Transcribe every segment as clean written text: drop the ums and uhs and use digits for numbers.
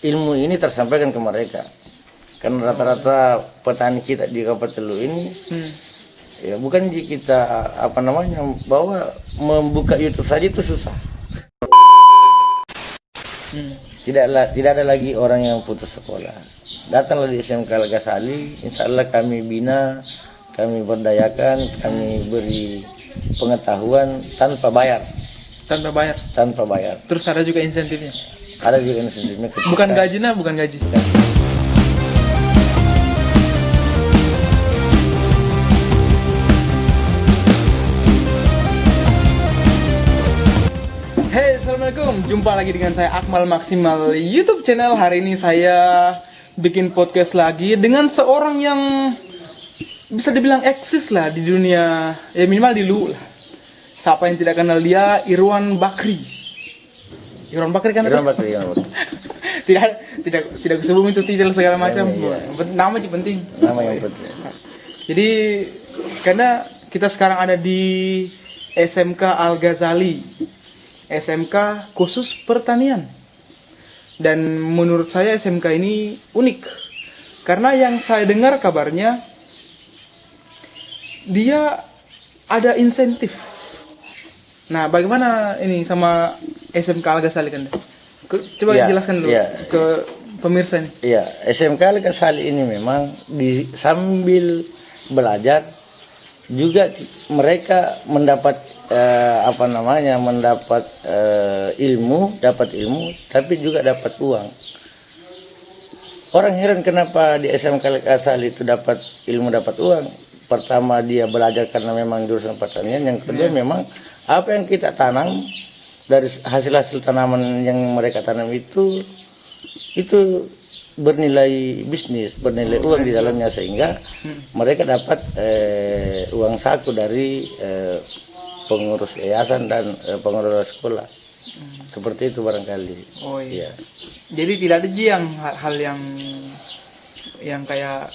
ilmu ini tersampaikan ke mereka. Karena rata-rata petani kita di Kabupaten Luwu ini ya bukan kita bahwa membuka YouTube saja itu susah. Tidak ada lagi orang yang putus sekolah. Datanglah di SMK Al Ghazali, insya Allah kami bina, kami berdayakan, kami beri pengetahuan tanpa bayar. Tanpa bayar. Terus ada juga insentifnya? Ada juga insentifnya. Bukan gaji. Hey, assalamualaikum. Jumpa lagi dengan saya Akmal Maksimal YouTube channel. Hari ini saya bikin podcast lagi dengan seorang yang bisa dibilang eksis lah di dunia, ya minimal di Luwu lah. Siapa yang tidak kenal dia? Irwan Bakri. Irwan Bakri kan? Irwan Bakri. tidak sebelum itu titel segala macam. Nama aja penting. Nama yang penting. Jadi karena kita sekarang ada di SMK Al Ghazali, SMK khusus pertanian. Dan menurut saya SMK ini unik karena yang saya dengar kabarnya dia ada insentif. Nah, bagaimana ini sama SMK Al Ghazali kan? Coba jelaskan dulu ke pemirsa ini. Iya, SMK Al Ghazali ini memang sambil belajar juga mereka mendapat dapat ilmu, tapi juga dapat uang. Orang heran kenapa di SMK Al Ghazali itu dapat ilmu, dapat uang. Pertama dia belajar karena memang jurusan pertanian, yang kedua memang apa yang kita tanam dari hasil tanaman yang mereka tanam itu bernilai bisnis, bernilai uang di dalamnya, sehingga mereka dapat uang saku dari pengurus yayasan dan pengurus sekolah. Seperti itu barangkali. Oh iya. Jadi tidak ada yang hal yang kayak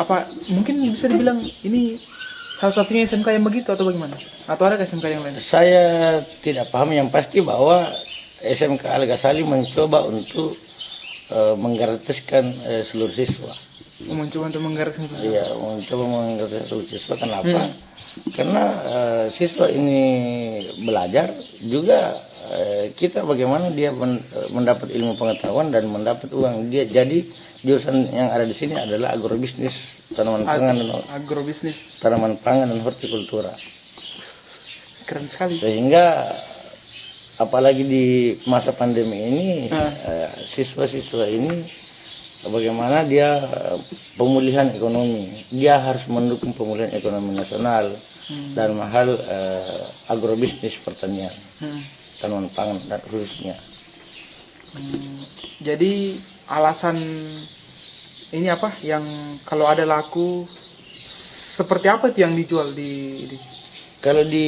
apa, mungkin bisa dibilang ini salah satunya SMK yang begitu atau bagaimana? Atau ada SMK yang lain? Saya tidak paham, yang pasti bahwa SMK Al Ghazali mencoba untuk menggratiskan seluruh siswa. Mencoba untuk menggratiskan seluruh siswa? Iya, mencoba menggratiskan seluruh siswa. Kenapa? Karena siswa ini belajar juga kita bagaimana dia mendapat ilmu pengetahuan dan mendapat uang. Dia jadi jurusan yang ada di sini adalah agrobisnis, tanaman pangan dan hortikultura. Keren sekali. Sehingga apalagi di masa pandemi ini siswa-siswa ini bagaimana dia pemulihan ekonomi, dia harus mendukung pemulihan ekonomi nasional dan hal agrobisnis pertanian, tanaman pangan dan khususnya. Jadi alasan ini apa yang kalau ada laku seperti apa itu yang dijual di kalau di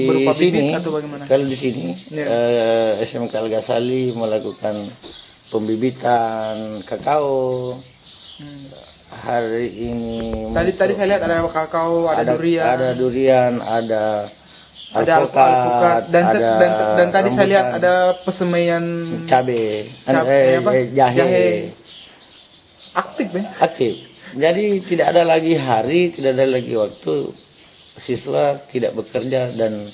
berupa sini bibit atau bagaimana? Kalau di sini SMK Al Ghazali melakukan pembibitan kakao. Hari ini tadi saya lihat ada kakao, ada durian, ada alpukat, dan tadi saya lihat ada pesemaian jahe. Aktif. Jadi tidak ada lagi hari, tidak ada lagi waktu siswa tidak bekerja dan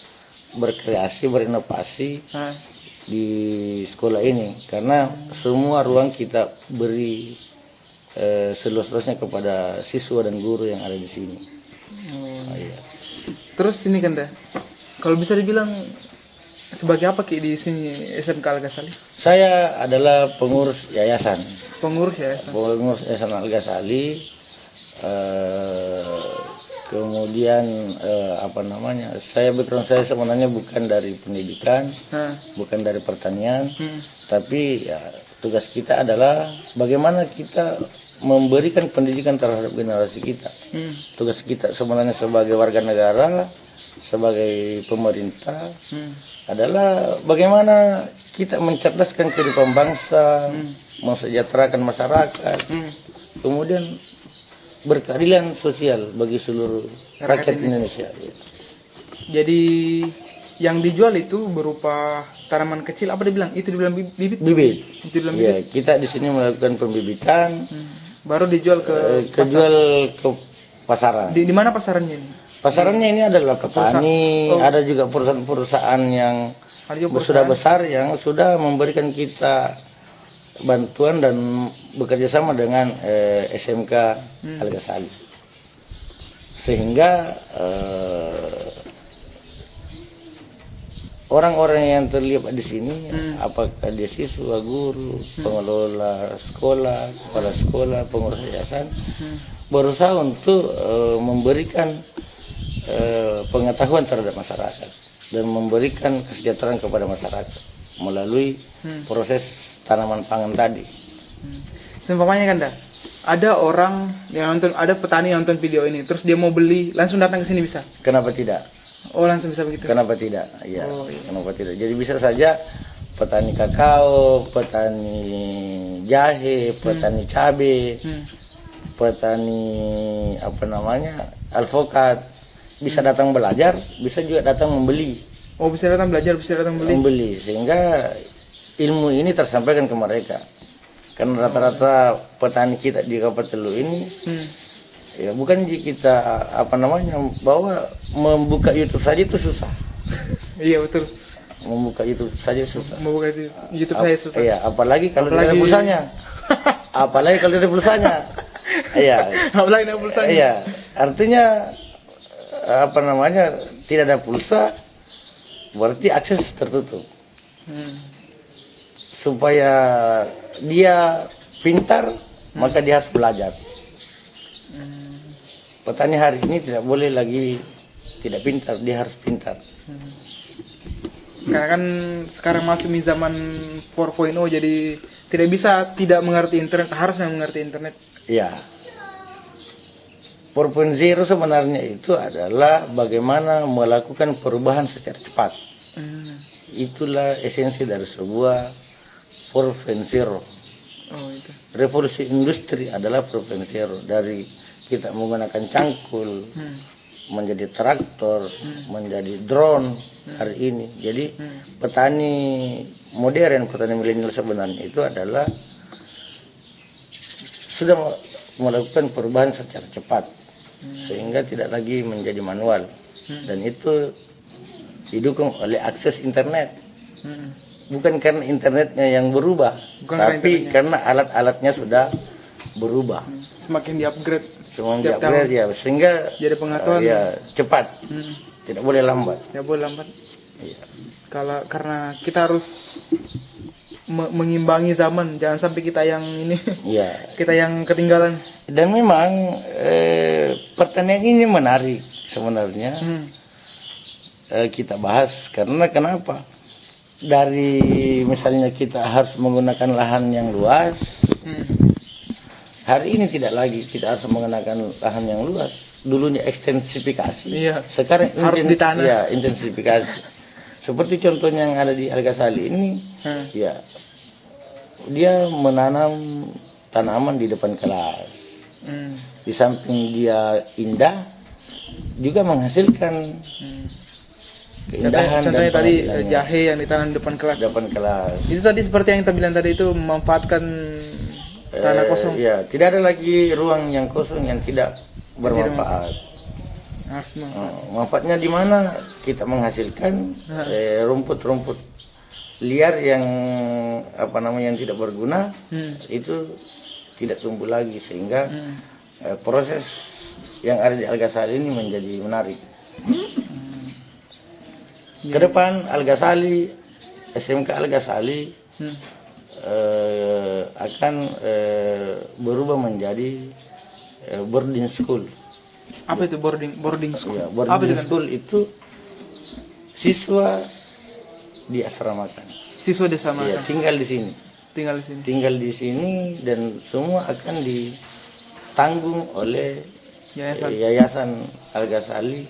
berkreasi, berinovasi di sekolah ini, karena semua ruang kita beri seluas-luasnya kepada siswa dan guru yang ada di sini. Iya. Terus ini kan kalau bisa dibilang sebagai apa di sini SMK Al Ghazali? Saya adalah pengurus yayasan. Pengurus yayasan Al Ghazali. Kemudian saya sebenarnya bukan dari pendidikan, bukan dari pertanian, tapi ya, tugas kita adalah bagaimana kita memberikan pendidikan terhadap generasi kita. Tugas kita sebenarnya sebagai warga negara, sebagai pemerintah adalah bagaimana kita mencerdaskan kehidupan bangsa, mensejahterakan masyarakat, kemudian berkeadilan sosial bagi seluruh rakyat Indonesia. Jadi Yang dijual itu berupa tanaman kecil, apa dia bilang? Itu dibilang bibit? Bibit. Itu dibilang Iya, bibit? kita di sini melakukan pembibitan. Baru dijual ke Kejual ke pasaran. Di mana pasarannya ini? Pasarannya ini adalah petani, ada juga perusahaan-perusahaan yang sudah besar yang sudah memberikan kita bantuan dan bekerja sama dengan SMK Al-Ghazali. Sehingga orang-orang yang terlibat di sini, apakah dia siswa, guru, pengelola sekolah, kepala sekolah, pengurus yayasan, berusaha untuk memberikan pengetahuan terhadap masyarakat dan memberikan kesejahteraan kepada masyarakat melalui proses tanaman pangan tadi. Seumpamanya kan dah, ada orang yang nonton, ada petani yang nonton video ini, terus dia mau beli, langsung datang ke sini bisa? Kenapa tidak? Oh, langsung bisa begitu? Kenapa tidak? Ya, oh, iya. Kenapa tidak? Jadi bisa saja petani kakao, petani jahe, petani cabai, petani alpukat, bisa datang belajar, bisa juga datang membeli. Oh, bisa datang belajar, bisa datang beli. Membeli, sehingga ilmu ini tersampaikan ke mereka. Karena rata-rata petani kita di Kabupaten Lu ini, ya bukan kita bahwa membuka YouTube saja itu susah. Iya betul. Membuka YouTube saja susah. Membuka YouTube saja susah. Iya, apalagi kalau tidak ada pulsanya. Apalagi kalau tidak ada pulsanya. Iya. Apalagi tidak ada pulsanya. Iya, artinya tidak ada pulsa, berarti akses tertutup. Supaya dia pintar, maka dia harus belajar. Petani hari ini tidak boleh lagi tidak pintar, dia harus pintar. Karena kan sekarang masuk di zaman 4.0, jadi tidak bisa tidak mengerti internet, harus mengerti internet. Iya. 4.0 sebenarnya itu adalah bagaimana melakukan perubahan secara cepat. Itulah esensi dari sebuah 4.0. Oh, itu. Revolusi industri adalah 4.0, dari kita menggunakan cangkul menjadi traktor, menjadi drone hari ini. Jadi petani modern, petani milenial sebenarnya itu adalah sudah melakukan perubahan secara cepat, sehingga tidak lagi menjadi manual, dan itu didukung oleh akses internet. Bukan karena internetnya yang berubah, tapi karena alat-alatnya sudah berubah. Semakin di-upgrade. Semakin di-upgrade ya, sehingga jadi pengetahuan ya cepat, tidak boleh lambat. Tidak boleh lambat. Iya. Karena kita harus mengimbangi zaman, jangan sampai kita yang ini, kita yang ketinggalan. Dan memang pertanian ini menarik sebenarnya. Kita bahas karena kenapa? Dari misalnya kita harus menggunakan lahan yang luas, hari ini tidak lagi kita harus menggunakan lahan yang luas. Dulunya ekstensifikasi, sekarang harus ditanam. Ya, intensifikasi. Seperti contohnya yang ada di Al-Ghazali ini, ya dia menanam tanaman di depan kelas. Di samping dia indah, juga menghasilkan keindahan. Contohnya tadi jahe yang ditanam di depan kelas. Itu tadi seperti yang kita bilang tadi, itu memanfaatkan tanah kosong. Ya, tidak ada lagi ruang yang kosong yang tidak bermanfaat. Manfaatnya di mana? Kita menghasilkan rumput-rumput liar yang yang tidak berguna, itu tidak tumbuh lagi, sehingga proses yang ada di Al-Ghazali ini menjadi menarik. Ke depan Al-Ghazali, SMK Al-Ghazali akan berubah menjadi boarding school. Apa itu boarding school? Ya, boarding school itu siswa diasramakan. Siswa diasramakan. Ya, tinggal di sini. Tinggal di sini dan semua akan ditanggung oleh Yayasan Al-Ghazali,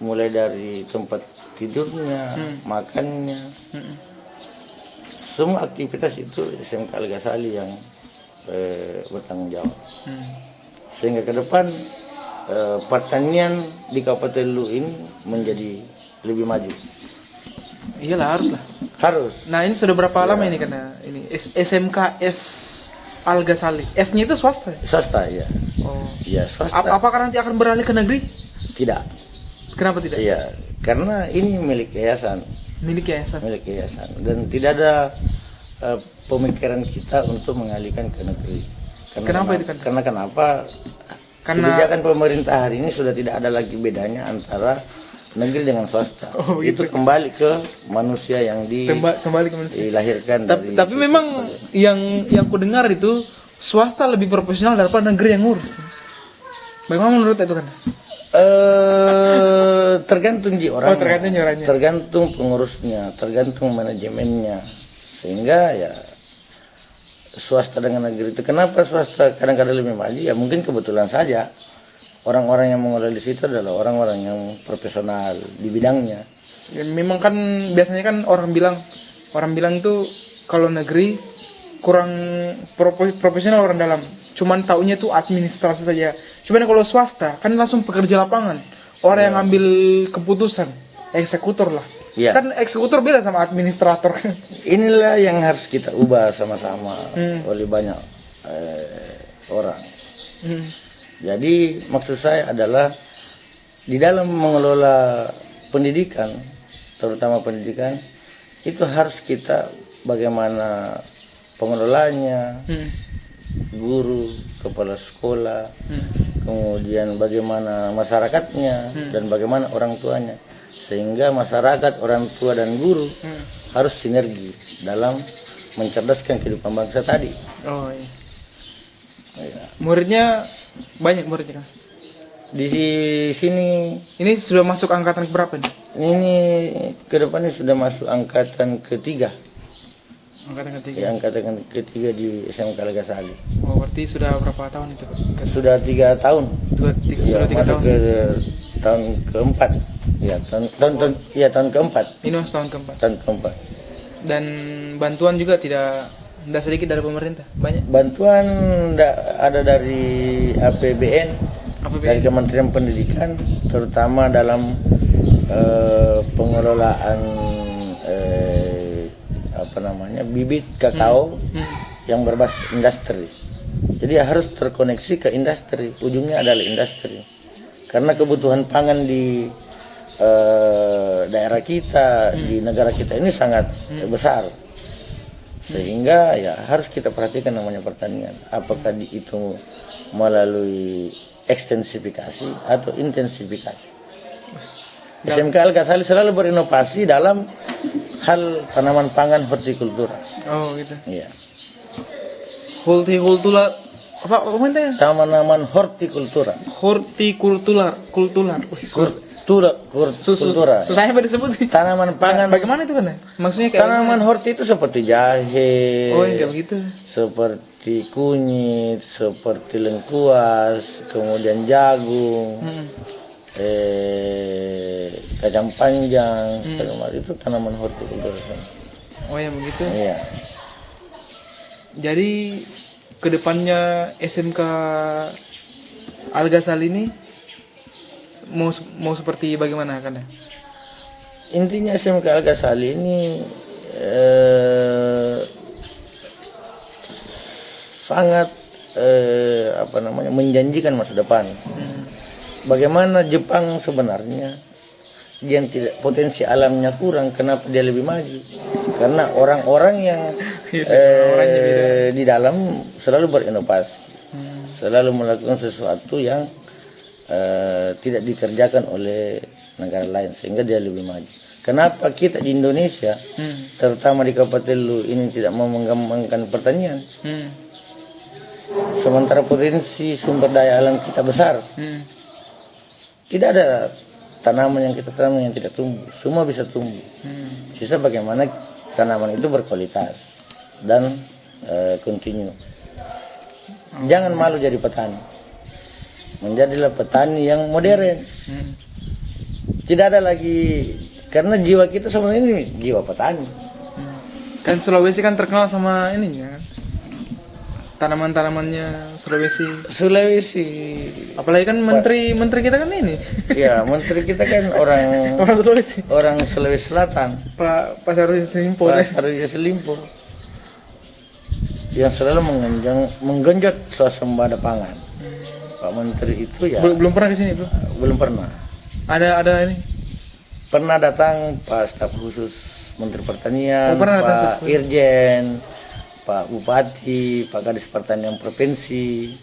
mulai dari tempat tidurnya, makannya, semua aktivitas itu SMK Al-Ghazali yang bertanggung jawab. Sehingga ke depan pertanian di Kabupaten Lu ini menjadi lebih maju. Iyalah, harus lah. Harus. Nah, ini sudah berapa lama ini karena ini SMKS Al Ghazali. S-nya itu swasta. Swasta, ya. Oh. Iya, swasta. Apakah nanti akan beralih ke negeri? Tidak. Kenapa tidak? Iya, karena ini milik yayasan. Milik yayasan. Milik yayasan. Dan tidak ada pemikiran kita untuk mengalihkan ke negeri. Kenapa itu kan? Karena kenapa? Karena kebijakan pemerintah hari ini sudah tidak ada lagi bedanya antara negeri dengan swasta. Oh, itu kembali ke manusia yang kembali ke manusia. dilahirkan dari Tapi memang yang ku dengar itu swasta lebih profesional daripada negeri yang ngurus. Bagaimana menurut itu kan? Tergantung orangnya. Tergantung orangnya. Tergantung pengurusnya, tergantung manajemennya. Sehingga ya swasta dengan negeri itu, kenapa swasta kadang-kadang lebih maju? Ya mungkin kebetulan saja orang-orang yang mengelola di situ adalah orang-orang yang profesional di bidangnya. Ya, memang kan biasanya kan orang bilang itu kalau negeri kurang profesional orang dalam. Cuman taunya tuh administrasi saja. Cuman kalau swasta kan langsung pekerja lapangan, orang yang ngambil keputusan, eksekutor lah. Ya. Kan eksekutor beda sama administrator. Inilah yang harus kita ubah sama-sama oleh banyak orang. Jadi maksud saya adalah di dalam mengelola pendidikan, terutama pendidikan, itu harus kita bagaimana pengelolanya, guru, kepala sekolah, kemudian bagaimana masyarakatnya, dan bagaimana orang tuanya. Sehingga masyarakat, orang tua, dan guru harus sinergi dalam mencerdaskan kehidupan bangsa tadi. Oh iya. Ya. Muridnya banyak muridnya kan? Di sini ini sudah masuk angkatan berapa nih? Ini kedepannya sudah masuk angkatan ketiga. Angkatan ketiga. Ya, angkatan ketiga di SMK Al Ghazali. Oh, berarti sudah berapa tahun itu? Sudah 3 tahun. Sudah 3 masuk tahun. Ke tahun keempat. Ya, tahun keempat. Ini masuk tahun keempat. Tahun keempat. Dan bantuan juga tidak sedikit dari pemerintah, banyak. Bantuan ada dari APBN, dari Kementerian Pendidikan, terutama dalam pengelolaan bibit kakao yang berbasis industri. Jadi harus terkoneksi ke industri, ujungnya adalah industri. Karena kebutuhan pangan di daerah kita, di negara kita ini sangat besar. Sehingga ya harus kita perhatikan namanya pertanian. Apakah itu melalui ekstensifikasi atau intensifikasi. SMK Al Ghazali selalu berinovasi dalam hal tanaman pangan hortikultura. Oh gitu. Iya. Hortikultura apa namanya? Tanaman hortikultura. Hortikultura. Kultura. Susahnya apa disebut? Tanaman pangan. Bagaimana itu kan? Maksudnya kayak tanaman horti itu seperti jahe. Oh, kayak begitu. Seperti kunyit, seperti lengkuas, kemudian jagung. Kacang panjang, itu tanaman hortikultura. Oh ya begitu. Iya. Jadi kedepannya SMK Al Ghazali ini mau seperti bagaimana kan ya? Intinya SMK Al Ghazali ini sangat menjanjikan masa depan. Bagaimana Jepang sebenarnya yang tidak potensi alamnya kurang, kenapa dia lebih maju? Karena orang-orang yang di dalam selalu berinovasi, selalu melakukan sesuatu yang tidak dikerjakan oleh negara lain, sehingga dia lebih maju. Kenapa kita di Indonesia, terutama di Kabupaten Lu ini tidak mau mengembangkan pertanian? Sementara potensi sumber daya alam kita besar. Tidak ada tanaman yang kita tanam yang tidak tumbuh, semua bisa tumbuh. Sisa bagaimana tanaman itu berkualitas dan kontinu. Jangan malu jadi petani. Menjadilah petani yang modern. Tidak ada lagi, karena jiwa kita sebenarnya ini jiwa petani. Kan Sulawesi kan terkenal sama ini ya. tanaman-tanamannya Sulawesi. Apalagi kan menteri kita kan ini. Ya, menteri kita kan orang Sulawesi. Orang Sulawesi Selatan. Pak Syahrul Yassin Limpo. Yang selalu menggenjot swasembada pangan. Pak Menteri itu ya. Belum pernah ke sini, Bro? Belum pernah. Ada ini. Pernah datang Pak Staf Khusus Menteri Pertanian, Pak Irjen, Pak Bupati, Pak Kadis Pertanian Provinsi,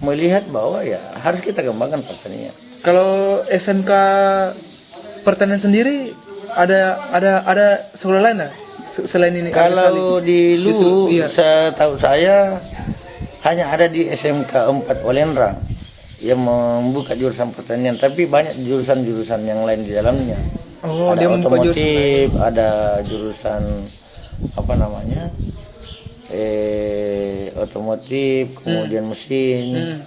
melihat bahwa ya harus kita kembangkan pertanian. Kalau SMK Pertanian sendiri ada sekolah lain selain ini? Kalau di Lu, iya. setahu saya hanya ada di SMK 4 Walendrang yang membuka jurusan pertanian, tapi banyak jurusan-jurusan yang lain di dalamnya. Oh, ada dia membuka otomotif, ada jurusan apa namanya? Otomotif, kemudian mesin.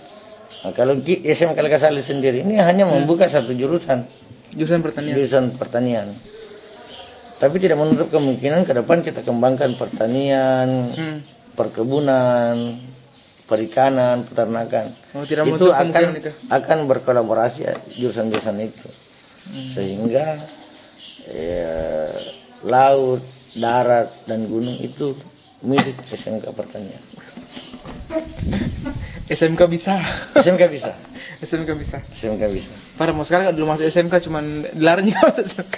Nah, kalau SMK Lekasali sendiri ini hanya membuka satu jurusan pertanian. Tapi tidak menutup kemungkinan ke depan kita kembangkan pertanian, perkebunan, perikanan, peternakan. Itu akan berkolaborasi jurusan-jurusan itu. Sehingga laut, darat, dan gunung itu milik SMK Pertanian. SMK bisa. Parah, mau sekarang dulu masuk SMK cuman dilarang juga masuk SMK.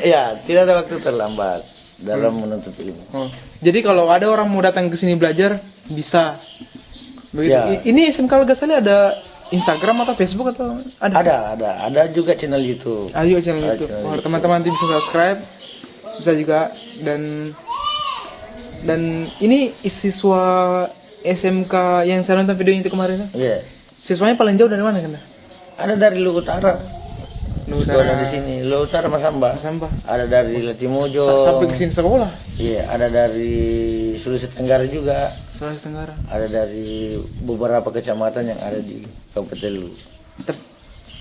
Ya, tidak ada waktu terlambat dalam menuntut ilmu. Jadi kalau ada orang mau datang ke sini belajar bisa. Begitu. Ya. Ini SMK Lekasali ada Instagram atau Facebook atau ada? Ada juga channel YouTube. Ada juga channel YouTube. Teman-teman nanti bisa subscribe, bisa juga dan ini siswa SMK yang saya nonton videonya itu kemarin. Iya. Siswanya paling jauh dari mana kan? Ada dari Lu Utara. Sekolah di sini, Lu Utara Masamba. Ada dari Latimojo. Sampai ke sini sekolah. Iya, ada dari Sulawesi Tenggara juga. Ada dari beberapa kecamatan yang ada di Kabupaten Lu.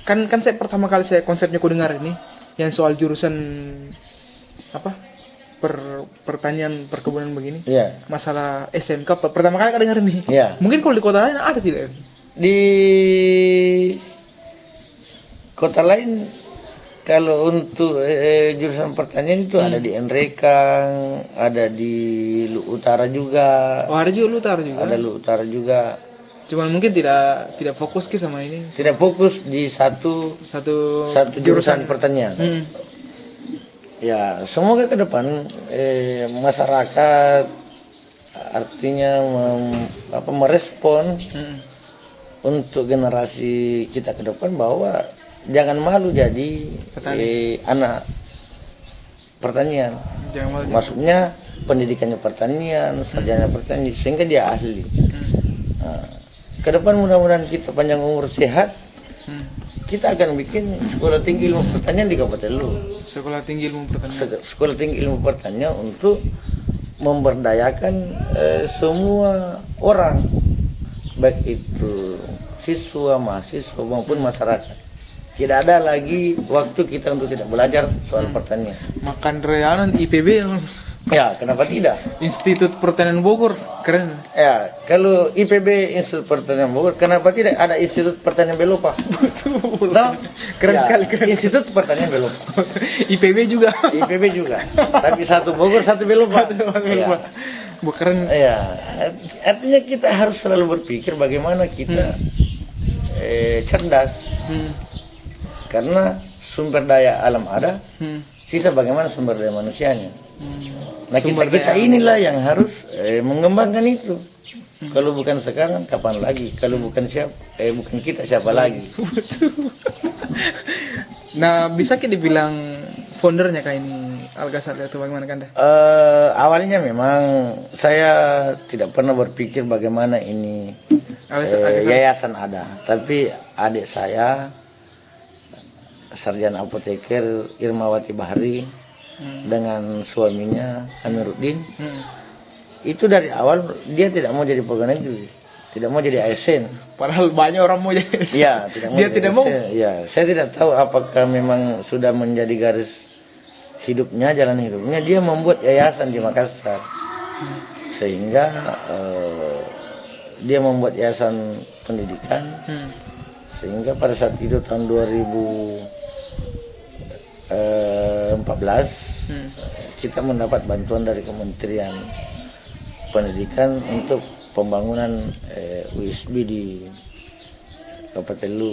Kan saya pertama kali konsepnya ku dengar ini yang soal jurusan apa? Pertanian perkebunan begini. Iya. Masalah SMK pertama kali dengar ini. Iya. Mungkin kalau di kota lain ada tidak? Di kota lain kalau untuk jurusan pertanian itu ada di Enrekang, ada di Lu Utara juga. Oh, ada juga Lu Utara juga. Ada Lu Utara juga. Cuman mungkin tidak fokus ke sama ini. Tidak fokus di satu jurusan pertanian. Ya, semoga ke depan masyarakat artinya merespon untuk generasi kita ke depan bahwa jangan malu jadi anak pertanian. Maksudnya pendidikannya pertanian, sarjana pertanian, sehingga dia ahli. Nah, ke depan mudah-mudahan kita panjang umur sehat. Kita akan bikin sekolah tinggi ilmu pertanian di Kabupaten Lu. Sekolah tinggi ilmu pertanian untuk memberdayakan semua orang, baik itu siswa, mahasiswa maupun masyarakat. Tidak ada lagi waktu kita untuk tidak belajar soal pertanian. Makan reanan IPB. Ya, kenapa tidak? Institut Pertanian Bogor, keren. Ya, kalau IPB Institut Pertanian Bogor, kenapa tidak ada Institut Pertanian Belopa? Betul. No? Keren sekali. Institut Pertanian Belopa. IPB juga. Tapi satu Bogor, satu Belopa. Ya. Keren. Ya, artinya kita harus selalu berpikir bagaimana kita cerdas. Karena sumber daya alam ada, sisa bagaimana sumber daya manusianya. Nah, kita inilah yang harus mengembangkan itu. Kalau bukan sekarang, kapan lagi? Kalau bukan bukan kita, siapa lagi? Nah, bisa kita dibilang foundernya kayak ini Al-Ghazali atau bagaimana kan? Awalnya memang saya tidak pernah berpikir bagaimana ini yayasan ada. Tapi adik saya, sarjana apoteker Irmawati Bahri, dengan suaminya Amiruddin, itu dari awal dia tidak mau jadi pegawai negeri, tidak mau jadi ASN. Padahal banyak orang mau jadi ASN. Ya, tidak mau. Ya, saya tidak tahu apakah memang sudah menjadi garis hidupnya, jalan hidupnya. Dia membuat yayasan di Makassar. sehingga dia membuat yayasan pendidikan, sehingga pada saat itu tahun 2014 kita mendapat bantuan dari Kementerian Pendidikan untuk pembangunan USB di Kabupaten Lu.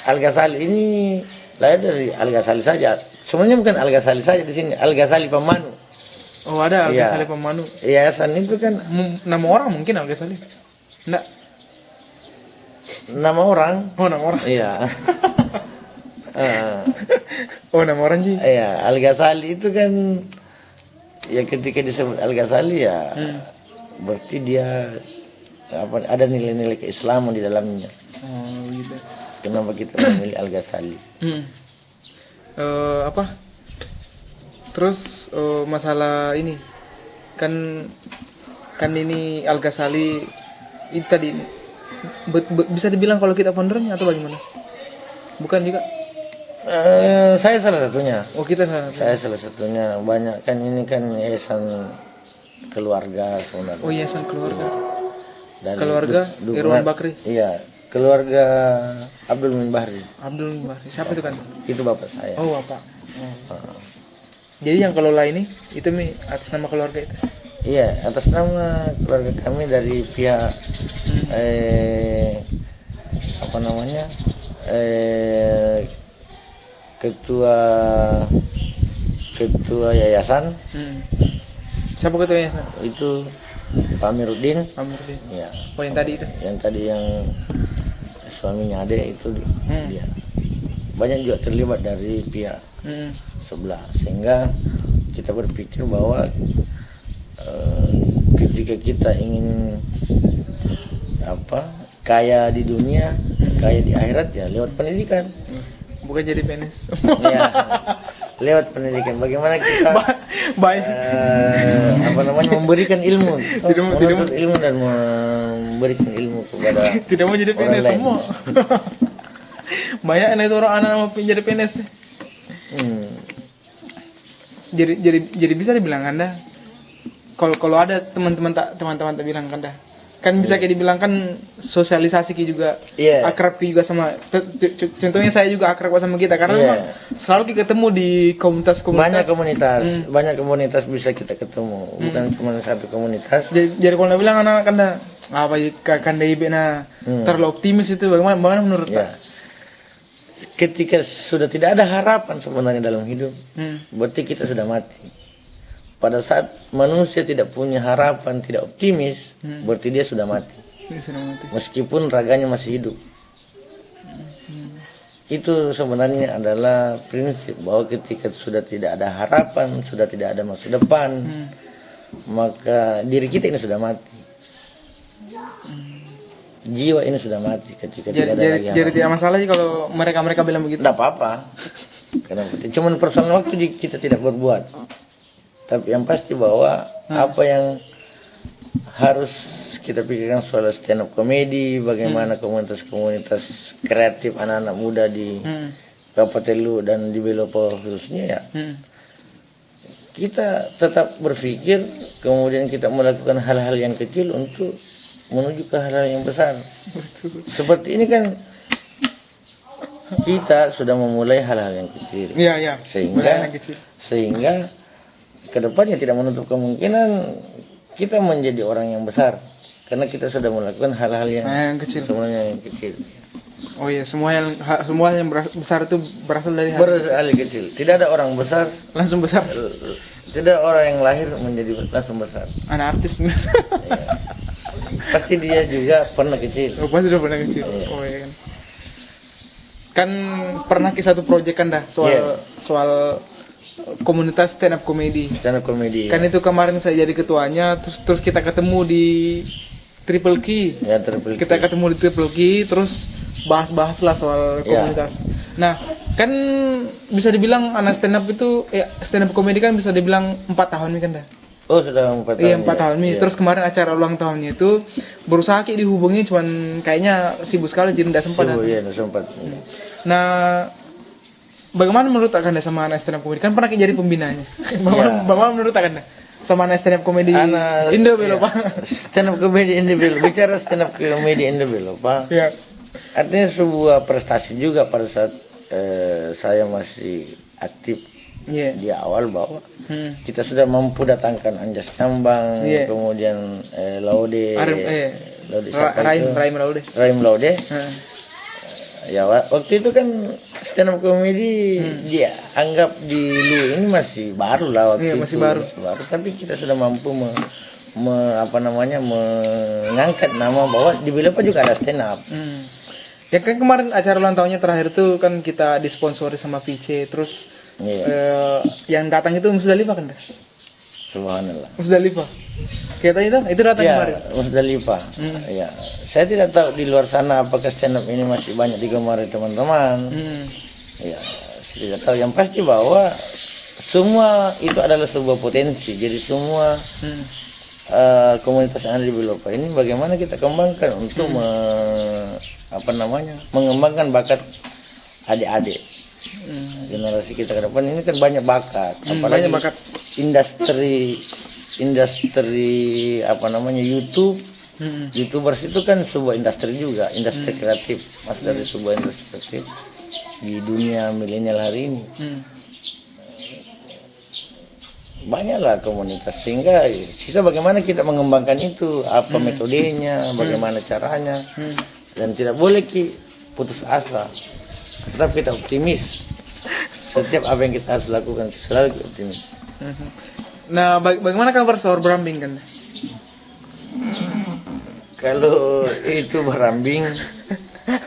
Al Ghazali ini lahir dari Al Ghazali saja. Sebenarnya bukan Al Ghazali saja di sini, Al Ghazali Pemanu. Oh, ada Al Iya. Ghazali Pemanu. Yayasan itu kan Nama orang mungkin Al Ghazali. Enggak. nama orang. Oh, nama orang. Iya. Oh, nama orang sih. Iya, Al Ghazali itu kan ya ketika disebut Al Ghazali ya berarti dia ada nilai-nilai keislaman di dalamnya. Oh, gitu. Kenapa kita memilih Al Ghazali? Apa? Terus masalah ini kan ini Al Ghazali itu tadi bisa dibilang kalau kita foundernya atau bagaimana? Bukan juga? Saya salah satunya. Oh, kita salah. Saya salah satunya. Banyak kan ini kan yayasan keluarga sebenarnya. Oh, yayasan keluarga. Dan Keluarga Irwan Bakri. Iya, keluarga Abdul Min Bahri. Abdul Bakri. Siapa itu kan? Itu bapak saya. Oh, bapak. Jadi yang kelola ini itu atas nama keluarga itu. Iya, atas nama keluarga kami dari pihak apa namanya? ketua yayasan. Siapa ketua yayasan? Itu Pak Amiruddin. Amiruddin. Iya. Oh, yang tadi itu. Yang tadi yang suaminya Ade itu dia. Banyak juga terlibat dari pihak sebelah, sehingga kita berpikir bahwa ketika kita ingin kaya di dunia, kaya di akhirat ya lewat pendidikan. Bukan jadi PNS. Ya, lewat pendidikan. Bagaimana kita memberikan ilmu, menuntut ilmu dan memberikan ilmu kepada tidak mau jadi PNS semua. Banyak itu orang anak mau jadi PNS. Jadi bisa dibilang Anda kalau ada teman-teman tak bilang Anda kan bisa kayak dibilang kan sosialisasi juga akrab juga sama contohnya saya juga akrab sama kita karena memang selalu kita ketemu di komunitas banyak komunitas bisa kita ketemu, bukan cuma satu komunitas. Jadi kalau Anda bilang anak-anak Anda apa Kanda Ibena terlalu optimis itu bagaimana menurut Anda? Ketika sudah tidak ada harapan sebenarnya dalam hidup, berarti kita sudah mati. Pada saat manusia tidak punya harapan, tidak optimis, berarti dia sudah mati. Meskipun raganya masih hidup. Itu sebenarnya adalah prinsip bahwa ketika sudah tidak ada harapan, sudah tidak ada masa depan, maka diri kita ini sudah mati. Jiwa ini sudah mati ketika tidak ada lagi harapan. Jadi tidak masalah sih kalau mereka bilang begitu. Tidak apa-apa. Cuman persoalan waktu kita tidak berbuat. Tapi yang pasti bahwa apa yang harus kita pikirkan soal stand up comedy, bagaimana komunitas-komunitas kreatif anak-anak muda di Kabupaten Lu dan di Belopo khususnya ya. Kita tetap berpikir, kemudian kita melakukan hal-hal yang kecil untuk menuju ke hal-hal yang besar. Seperti ini kan kita sudah memulai hal-hal yang kecil. Iya. Sehingga kedepannya tidak menutup kemungkinan kita menjadi orang yang besar karena kita sudah melakukan hal-hal yang kecil. Sebenarnya yang kecil. Oh iya, semua yang besar itu berasal dari hal kecil. Tidak ada orang besar langsung besar. Tidak orang yang lahir menjadi langsung besar. Anak artis. Ya. Pasti dia juga pernah kecil. Oh, pasti udah pernah kecil. Iya. Oh iya kan pernah ke satu proyek kan soal komunitas stand up comedy. Kan itu kemarin saya jadi ketuanya, terus kita ketemu di Triple Key. Ya, Triple Key. Kita ketemu di Triple Key, terus bahas lah soal komunitas. Nah, kan bisa dibilang anak stand up itu stand up comedy kan bisa dibilang 4 tahun nih kan dah. Oh, sudah 4 tahun. Iya, 4 tahun nih. Terus kemarin acara ulang tahunnya itu berusaha dihubungi cuman kayaknya sibuk sekali jadi enggak sempat. Iya, enggak sempat. Nah, bagaimana menurut Anda sama anak stand up comedy? Kan pernah jadi pembinanya. Bagaimana menurut Anda? sama anak stand up comedy Anak Indo belum iya, Pak. stand up comedy Indo belum. Bicara stand up comedy Indo belum, Pak. Ya. Artinya sebuah prestasi juga pada saat saya masih aktif Iya. di awal bahwa kita sudah mampu datangkan Anjas Cambang, Iya. kemudian Laude, Laude siapa itu? Raim Laude. Raim Laude. Heeh. Ya waktu itu kan stand up comedy dia anggap di lu ini masih baru lah waktu Iya, itu masih baru. tapi kita sudah mampu mengangkat nama bahwa di Belopa juga ada stand up. Ya kan kemarin acara ulang tahunnya terakhir tuh kan kita disponsori sama VC, terus Iya. yang datang itu Musdalifah kan dah? Subhanallah. Musdalifah. Kita itu datang kemarin. Ya, Musdalifah. Ya, saya tidak tahu di luar sana apakah stand up ini masih banyak digemari teman-teman. Ya, saya tidak tahu. Yang pasti bahwa semua itu adalah sebuah potensi. Jadi semua komunitas yang ada di Belopa ini bagaimana kita kembangkan untuk mengembangkan bakat adik-adik. Generasi kita ke depan ini kan banyak bakat, apalagi banyak bakat. industri YouTubers itu kan sebuah industri juga, industri kreatif, mas dari sebuah industri kreatif di dunia milenial hari ini. Banyaklah komunitas, sehingga sisa bagaimana kita mengembangkan itu, apa metodenya, bagaimana caranya, dan tidak boleh putus asa. Tetap kita optimis. Setiap apa yang kita harus lakukan selalu optimis. Nah, bagaimana kabar soal Berambing kan? Kalau itu Berambing,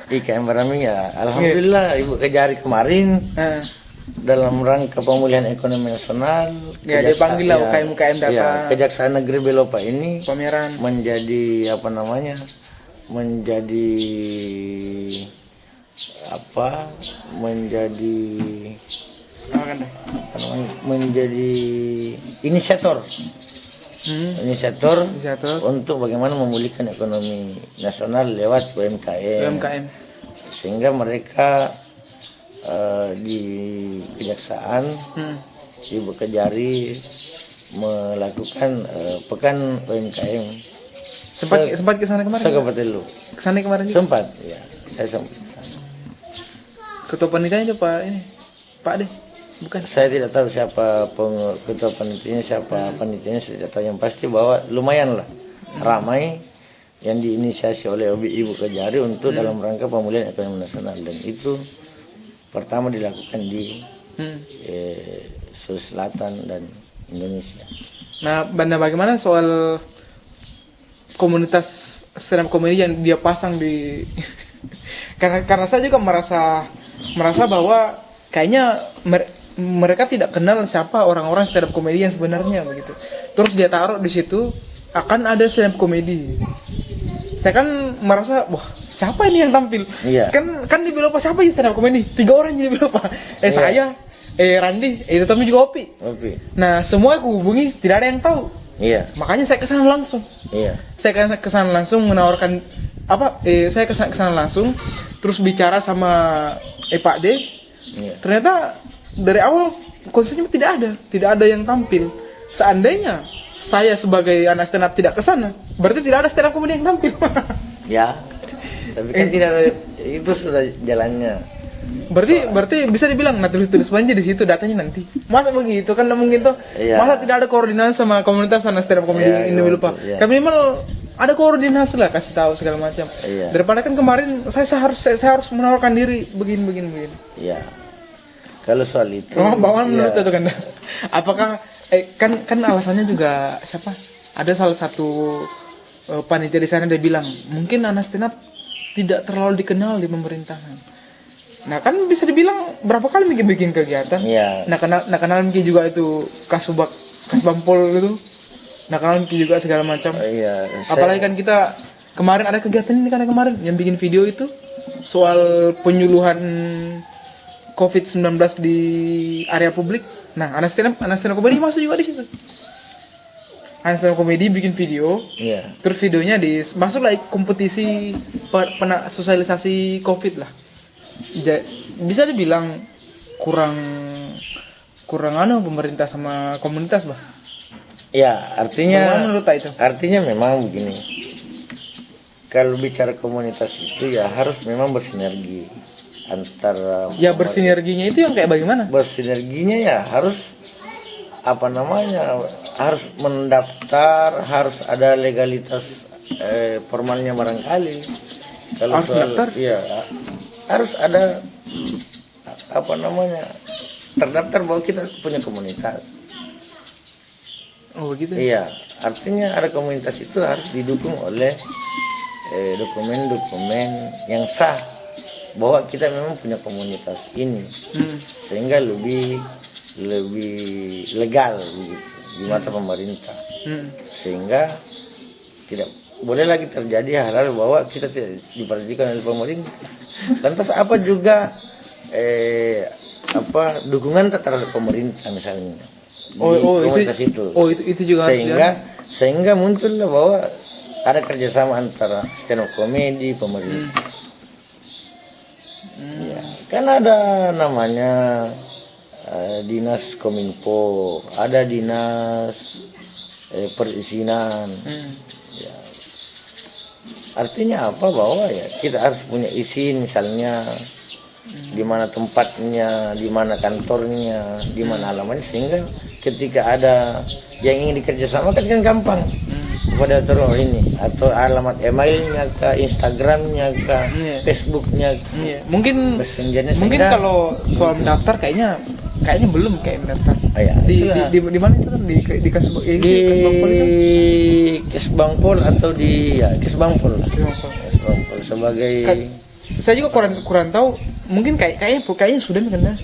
IKM Berambing ya, alhamdulillah Ibu Kejari kemarin dalam rangka pemulihan ekonomi nasional. Ya, dia panggil lah UKM datang. Ya, Kejaksaan Negeri Belopa ini pameran menjadi menjadi inisiator untuk bagaimana memulihkan ekonomi nasional lewat UMKM. Sehingga mereka di kejaksaan Ibu Kejari melakukan pekan UMKM. Sempat ke sana kemarin? Kesana kemarin juga? Sempat, ya. Saya sempat ke sana. Ketua panitianya Pak deh. Bukan. Saya tidak tahu siapa ketua panitianya, siapa panitianya, saya tidak tahu. Yang pasti bahwa lumayan lah ramai yang diinisiasi oleh Ibu Kejari untuk dalam rangka pemulihan ekonomi nasional, dan itu pertama dilakukan di Sulawesi Selatan dan Indonesia. Nah, bagaimana soal komunitas stand up comedy yang dia pasang di karena saya juga merasa bahwa kayaknya mereka tidak kenal siapa orang-orang stand up comedy yang sebenarnya begitu. Terus dia taruh di situ akan ada stand up comedy. Saya kan merasa, wah, siapa ini yang tampil? Iya. Kan di Belopa siapa yang stand up comedy? 3 orang di Belopa. Saya, Randi, itu tapi juga Opi. Nah, semua aku hubungi tidak ada yang tahu. Iya. Makanya saya kesana langsung. Iya. Saya kesana langsung menawarkan saya kesana langsung, terus bicara sama Pak D. Iya. Ternyata dari awal konsepnya tidak ada yang tampil. Seandainya saya sebagai anak stand up tidak kesana, berarti tidak ada stand up comedy yang tampil. Ya. Tapi kan tidak ada, itu sudah jalannya. Berarti bisa dibilang tulis aja di situ datanya nanti. Masa begitu kan mungkin tuh. Iya. Masa tidak ada koordinasi sama komunitas anak stand up comedy Indo Belopa. Iya. Kami minimal ada koordinasi lah, kasih tahu segala macam. Iya. Daripada kan kemarin saya harus menawarkan diri begini. Iya. Kalau soal itu Bawaan menurut itu kan. Apakah kan alasannya juga siapa? Ada salah satu panitia di sana dia bilang, mungkin anak stand up tidak terlalu dikenal di pemerintahan. Nah kan bisa dibilang berapa kali bikin kegiatan. Iya. Nah kenal Miki juga itu Kasbampol gitu. Nah kenal Miki juga segala macam. Iya. Apalagi kan kita kemarin ada kegiatan ini kan kemarin yang bikin video itu soal penyuluhan COVID-19 di area publik. Nah anak stand up comedy masuk juga di situ. Anak stand up comedy bikin video. Iya. Terus videonya masuklah kompetisi sosialisasi COVID lah. Bisa dibilang kurang pemerintah sama komunitas bah. Ya, Bagaimana menurut itu? artinya memang begini. Kalau bicara komunitas itu ya harus memang bersinergi antara. Ya bersinerginya itu yang kayak bagaimana? Bersinerginya ya harus harus mendaftar, harus ada legalitas formalnya barangkali. Kalau Harus mendaftar? Iya, harus ada terdaftar bahwa kita punya komunitas. Oh begitu. Iya, artinya ada komunitas itu harus didukung oleh dokumen-dokumen yang sah bahwa kita memang punya komunitas ini, sehingga lebih legal begitu di mata pemerintah, sehingga tidak boleh lagi terjadi hal-hal bahwa kita tidak diperhatikan oleh pemerintah. Lantas apa juga dukungan terhadap pemerintah misalnya komunitas itu juga sehingga muncullah bahwa ada kerjasama antara stand up komedi pemerintah. Ya, kan ada namanya dinas kominfo, ada dinas perizinan. Ya. Artinya apa, bahwa ya kita harus punya izin misalnya di mana tempatnya, di mana kantornya, di mana alamatnya, sehingga ketika ada yang ingin dikerjasamakan kan gampang kepada teror ini, atau alamat emailnya ke, Instagramnya ke, Facebooknya ke, mungkin kalau soal mendaftar kayaknya belum kayak mendaftar. Di mana itu kan di Kesbangpol atau di Kesbangpol sebagai saya juga kurang tahu, mungkin kayaknya sudah kan,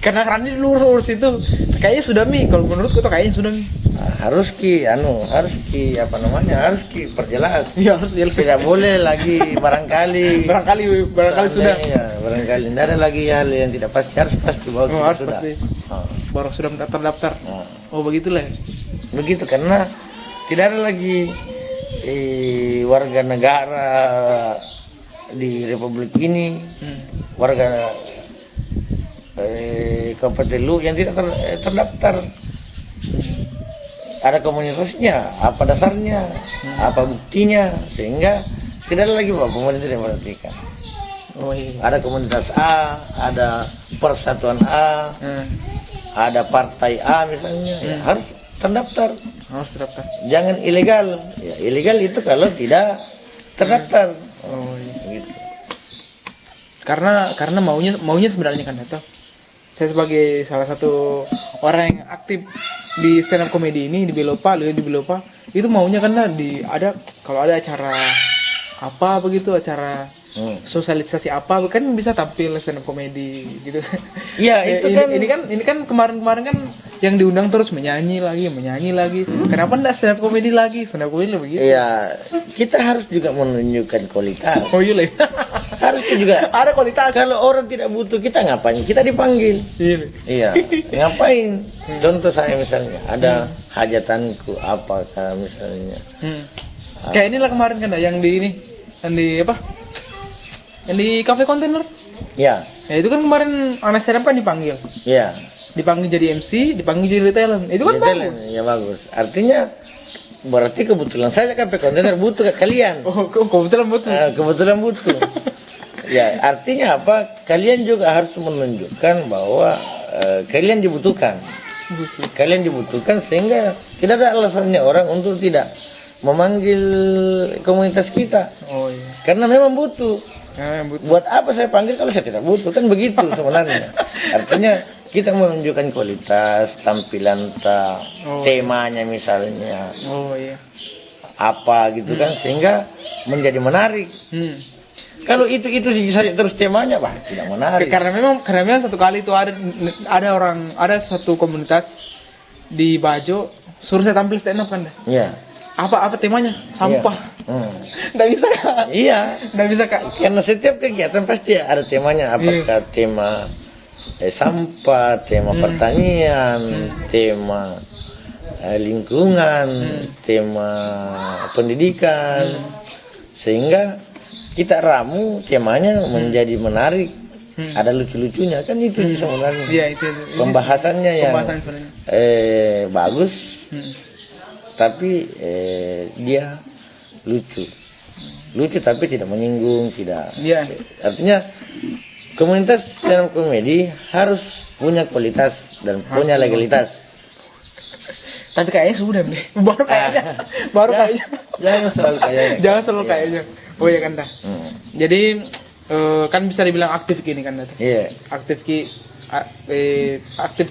karena Randi dulu urus itu kayaknya sudah kalau menurutku tuh kayaknya sudah harus perjelas. Ya, harus tidak boleh lagi barangkali sudah barangkali tidak ada lagi hal yang tidak pasti, harus pasti bahwa kita harus sudah pasti. Baru sudah mendaftar. Oh begitulah. Begitu, karena tidak ada lagi warga negara di Republik ini, warga Kabupaten Lu yang tidak terdaftar. Ada komunitasnya, apa dasarnya, apa buktinya, sehingga tidak ada lagi bahwa pemerintah yang memperhatikan. Ada komunitas A, ada persatuan A, ada partai A misalnya, ya, harus terdaftar. Jangan ilegal. Ya, ilegal itu kalau tidak terdaftar. Gitu. Karena maunya sebenarnya kan datang. Saya sebagai salah satu orang yang aktif di stand up comedy ini di Belopa itu maunya kan kalau ada acara apa begitu, acara sosialisasi apa kan bisa tampil stand up comedy gitu. Iya, itu ini kan kemarin kan yang diundang terus menyanyi lagi. Kenapa enggak stand up comedy lagi? Stand up comedy begitu. Iya, kita harus juga menunjukkan kualitas. Oh iya. Harus juga ada kualitas. Kalau orang tidak butuh kita ngapain? Kita dipanggil. Iya. Ngapain? Contoh saya misalnya ada hajatanku apakah misalnya. Kayak inilah kemarin kan yang di kafe kontainer. Ya. Ya itu kan kemarin anak stand up kan dipanggil. Iya. Dipanggil jadi MC, dipanggil jadi talent. Itu kan bagus. Ya bagus. Artinya berarti kebetulan saja kafe kontainer butuh ke kalian. Oh, kebetulan butuh. Kebetulan butuh. Ya, artinya apa? Kalian juga harus menunjukkan bahwa kalian dibutuhkan. Kalian dibutuhkan sehingga tidak ada alasannya orang untuk tidak memanggil komunitas kita. Oh iya. Karena memang butuh. Buat apa saya panggil kalau saya tidak butuh? Kan begitu sebenarnya. Artinya kita menunjukkan kualitas tampilan temanya misalnya. Oh iya. Apa gitu kan, sehingga menjadi menarik. Kalau itu saja terus temanya, tidak menarik. Karena memang satu kali itu ada satu komunitas di Bajo suruh saya tampil stand up kan. Iya. Apa temanya? Sampah. Nggak bisa Kak. Iya. Nggak bisa Kak. Karena setiap kegiatan pasti ada temanya. Apakah tema sampah, tema pertanian, tema lingkungan, tema pendidikan, sehingga kita ramu temanya menjadi menarik, ada lucu-lucunya kan, itu sebenarnya. Iya, itu pembahasannya yang bagus, tapi dia lucu tapi tidak menyinggung, tidak. Artinya komunitas stand up komedi harus punya kualitas dan punya legalitas. Tapi kayaknya sudah deh, baru kayaknya. Jangan selalu kayaknya. Oh iya kan dah. Jadi kan bisa dibilang aktif gini kan dah. Iya. Aktif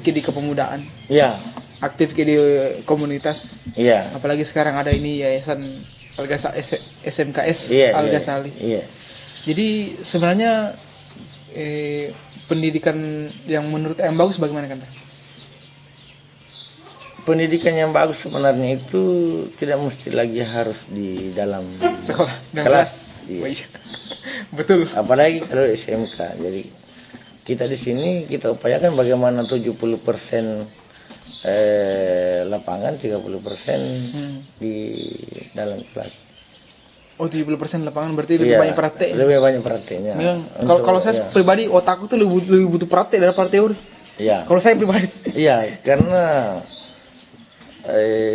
di kepemudaan. Iya. Aktif di komunitas. Iya. Apalagi sekarang ada ini yayasan SMKS Al Ghazali. Iya. Jadi sebenarnya pendidikan yang menurut yang bagus bagaimana kan? Pendidikan yang bagus sebenarnya itu tidak mesti lagi harus di dalam sekolah kelas. Iya. Oh, iya. Betul. Apalagi kalau SMK. Jadi kita di sini kita upayakan bagaimana 70% lapangan, 30% di dalam kelas. Oh, 70% lapangan berarti lebih banyak praktek. Lebih banyak prakteknya. Kalau saya pribadi otakku tuh lebih butuh praktek daripada teori. Iya. Kalau saya pribadi. Iya, karena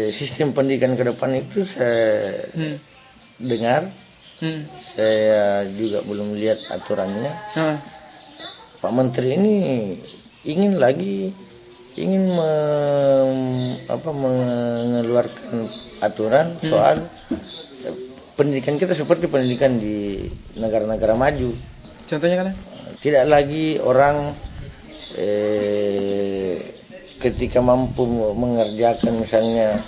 sistem pendidikan ke depan itu saya dengar, saya juga belum lihat aturannya. Pak Menteri ini ingin mengeluarkan aturan soal pendidikan kita seperti pendidikan di negara-negara maju. Contohnya kan? Tidak lagi orang ketika mampu mengerjakan misalnya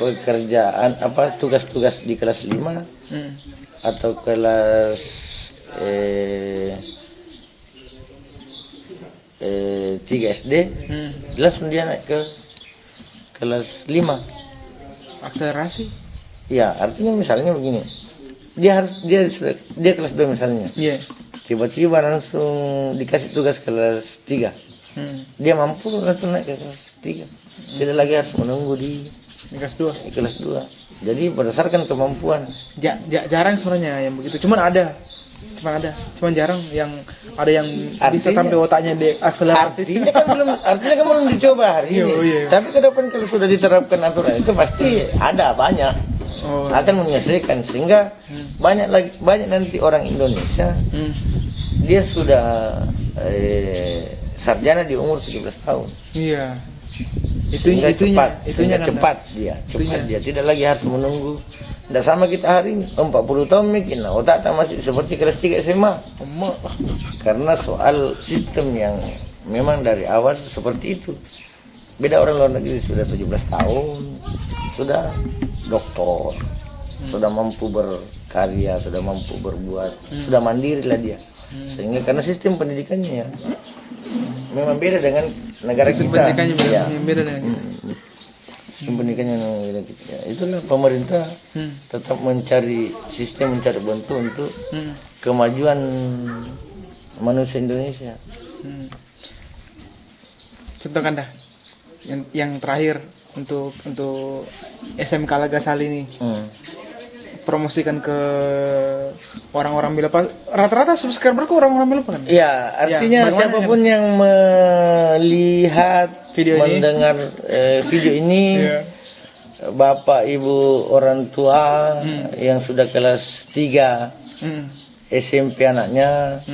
pekerjaan tugas-tugas di kelas 5 atau kelas 3 SD, langsung dia naik ke kelas 5. Akselerasi? Ya, artinya misalnya begini. Dia kelas 2 misalnya. Iya. Tiba-tiba langsung dikasih tugas kelas 3. Dia mampu langsung naik ke kelas 3. Tidak lagi harus menunggu di kelas 2. Jadi berdasarkan kemampuan. Jarang sebenarnya yang begitu. Cuman jarang yang ada yang bisa sampai otaknya diakselerasi. Artinya kan belum dicoba hari ini. Iya. Tapi ke depan kalau sudah diterapkan aturan itu pasti ada banyak. Akan menyelesaikan sehingga banyak nanti orang Indonesia dia sudah sarjana di umur 17 tahun. Iya. Itunya cepat dia tidak lagi harus menunggu. Tidak sama kita hari ini 40 tahun mungkin otak masih seperti kelas 3 SMA. Karena soal sistem yang memang dari awal seperti itu. Beda orang luar negeri sudah 17 tahun sudah doktor, sudah mampu berkarya, sudah mampu berbuat, sudah mandiri lah dia. Sehingga karena sistem pendidikannya ya memang beda dengan negara sistem kita. Pendidikannya beda dengan kita. Sistem pendidikannya memang beda kita. Itulah pemerintah tetap mencari bentuk untuk kemajuan manusia Indonesia. Contoh kan dah yang terakhir untuk SMK Al Ghazali ini. Promosikan ke orang-orang Milopa. Rata-rata subscriberku orang-orang Milopa kan? Iya, artinya siapapun yang melihat, mendengar video ini, bapak, ibu, orang tua yang sudah kelas 3 SMP anaknya,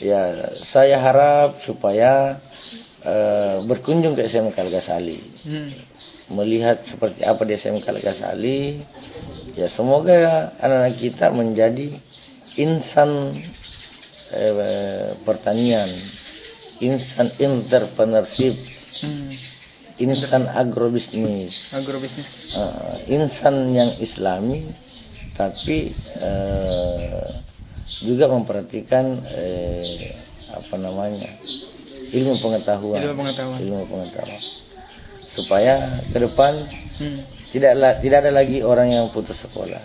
ya saya harap supaya berkunjung ke SMK Al Ghazali, melihat seperti apa di SMK Al Ghazali. Ya semoga anak-anak kita menjadi insan pertanian, insan entrepreneurship, insan agrobisnis, insan yang islami, tapi juga memperhatikan ilmu pengetahuan, supaya ke depan tidak ada lagi orang yang putus sekolah.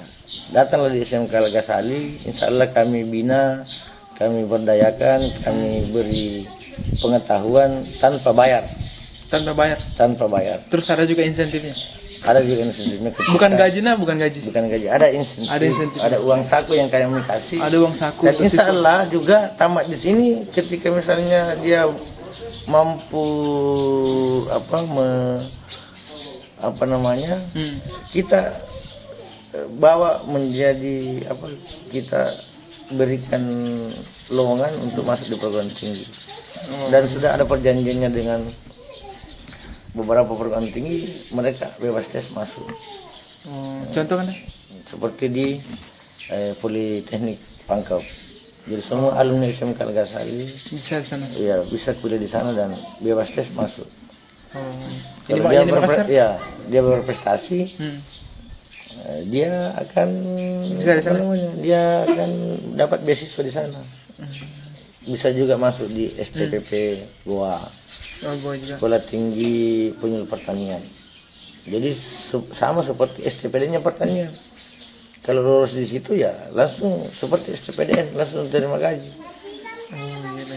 Datanglah di SMK Al Ghazali, insya Allah kami bina, kami berdayakan, kami beri pengetahuan tanpa bayar. Terus ada juga insentifnya. Bukan gaji. Ada insentif. Ada uang saku yang kami kasih. Dan insya Allah juga tamat di sini ketika misalnya dia mampu apa namanya kita bawa menjadi apa, kita berikan lowongan untuk masuk di perguruan tinggi. Dan sudah ada perjanjiannya dengan beberapa perguruan tinggi, mereka bebas tes masuk. Contoh kan? Seperti di Politeknik Pangkep. Jadi semua alumni SMK Al Ghazali Bisa di sana. iya bisa kuliah di sana dan bebas tes masuk. Jadi Kalau dia dia berprestasi, dia akan bisa di sana. Dia akan dapat beasiswa di sana. Bisa juga masuk di STPP Goa. Gua juga. Sekolah Tinggi Penyuluh Pertanian. Jadi sama seperti STPD-nya pertanian. Kalau lulus di situ ya langsung seperti STPDN, langsung terima gaji.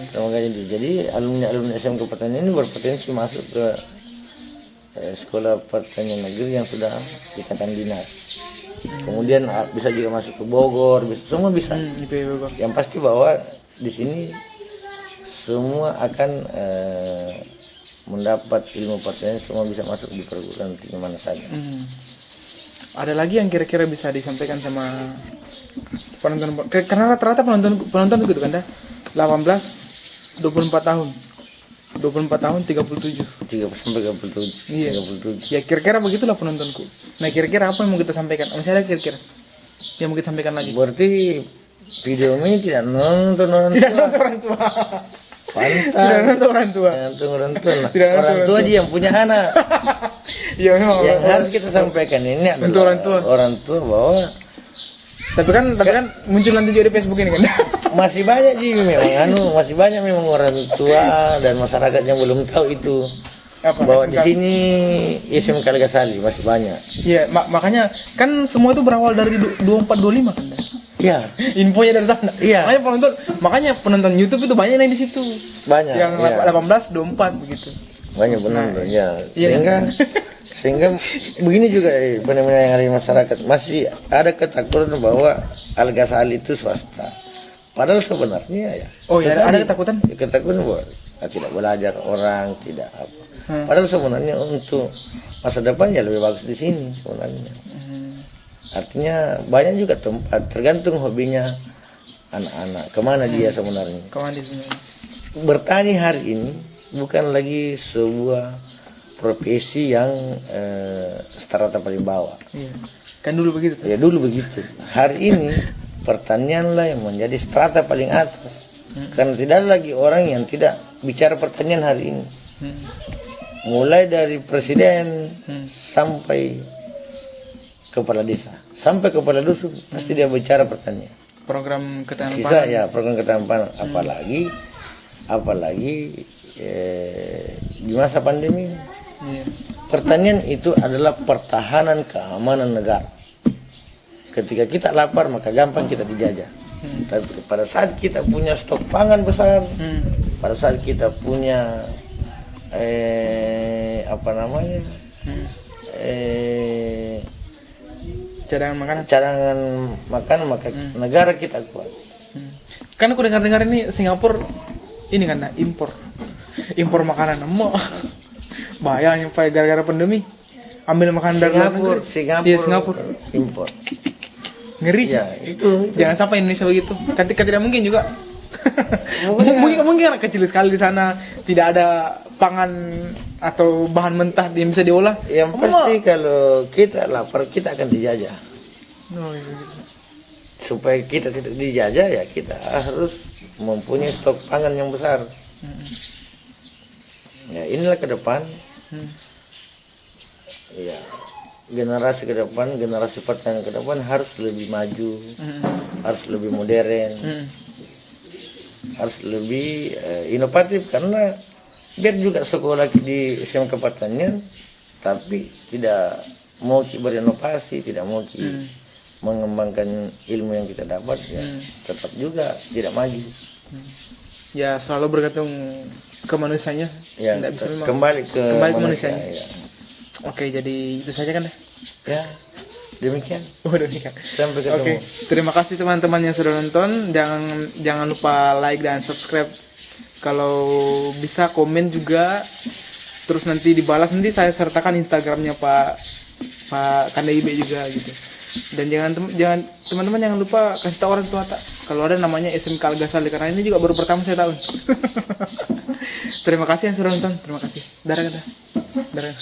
Terima gaji. Jadi alumni SMK Pertanian ini berpotensi masuk ke sekolah pertanian negeri yang sudah ikatan dinas. Kemudian bisa juga masuk ke Bogor, semua bisa. Yang pasti bahwa di sini semua akan mendapat ilmu pertanian, semua bisa masuk di perguruan tinggi mana saja. Ada lagi yang kira-kira bisa disampaikan sama penonton, karena rata-rata penonton gitu kan, 18 24 tahun 37 sampai 37. Iya. 37. Ya kira-kira begitulah penontonku. Nah kira-kira apa yang mau kita sampaikan? Masih ada kira-kira yang mau kita sampaikan lagi? Berarti video ini tidak nonton orang tua. Pantas. Tidak nonton orang tua. Orang tua dia yang punya anak. Ya memang. Yang harus kita sampaikan ini adalah orang tua bahwa. Tapi kan muncul nanti juga di Facebook ini kan. Masih banyak masih banyak memang orang tua dan masyarakat yang belum tahu itu. Bahwa di sini SMK Al Ghazali masih banyak. Iya, makanya kan semua itu berawal dari 2425 kan. Iya. Infonya dari sana. Iya. Makanya penonton YouTube itu banyak yang di situ. Banyak. Yang 18, 24 begitu. Banyak penonton ya. Sehingga begini juga fenomena yang ada di masyarakat, masih ada ketakutan bahwa Al Ghazali itu swasta. Padahal sebenarnya ya. Oh ya, ada ketakutan? Ketakutan bahwa tidak belajar orang, tidak apa. Padahal sebenarnya untuk masa depan ya lebih bagus di sini sebenarnya. Artinya banyak juga tempat, tergantung hobinya anak-anak. Kemana dia sebenarnya? Kemana dia sebenarnya? Bertani hari ini bukan lagi sebuah profesi yang strata paling bawah. Iya. Kan dulu begitu. Ya dulu begitu. Hari ini pertanianlah yang menjadi strata paling atas. Karena tidak ada lagi orang yang tidak bicara pertanian hari ini. Mulai dari presiden sampai kepala desa, sampai kepala dusun, pasti dia bicara pertanian. Program ketahanan pangan. Sisa ya program ketahanan pangan. Apalagi di masa pandemi. Iya. Pertanian itu adalah pertahanan keamanan negara. Ketika kita lapar maka gampang kita dijajah. Tapi pada saat kita punya stok pangan besar, pada saat kita punya cadangan makanan maka negara kita kuat. Kan aku dengar ini Singapura ini kan impor makanan bahaya nyampe gara-gara pandemi ambil makanan dari luar negeri. Singapura impor. Ngeri ya itu. Jangan sampai Indonesia begitu. Ketika tidak mungkin juga. mungkin kecil sekali di sana, tidak ada pangan atau bahan mentah yang bisa diolah. Yang pasti kalau kita lapar kita akan dijajah. Supaya kita tidak dijajah ya kita harus mempunyai stok pangan yang besar. Ya inilah ke depan. Ya generasi ke depan, generasi pertanian ke depan harus lebih maju, harus lebih modern, harus lebih inovatif. Karena biar juga sekolah di SMK Pertanian tapi tidak mau berinovasi, tidak mau mengembangkan ilmu yang kita dapat, ya tetap juga tidak maju. Ya selalu bergantung ke manusianya. Ya, kembali ke manusianya. Ya. Oke, jadi itu saja kan? Ya, demikian. Demikian. Sampai ketemu. Oke, terima kasih teman-teman yang sudah nonton. Jangan lupa like dan subscribe. Kalau bisa komen juga terus nanti dibalas, nanti saya sertakan Instagramnya Pak Kandaibe juga gitu. Dan jangan teman-teman jangan lupa kasih tahu orang tua kalau ada namanya SMK Al Ghazali, karena ini juga baru pertama saya tahu. Terima kasih yang sudah nonton, terima kasih. Darah.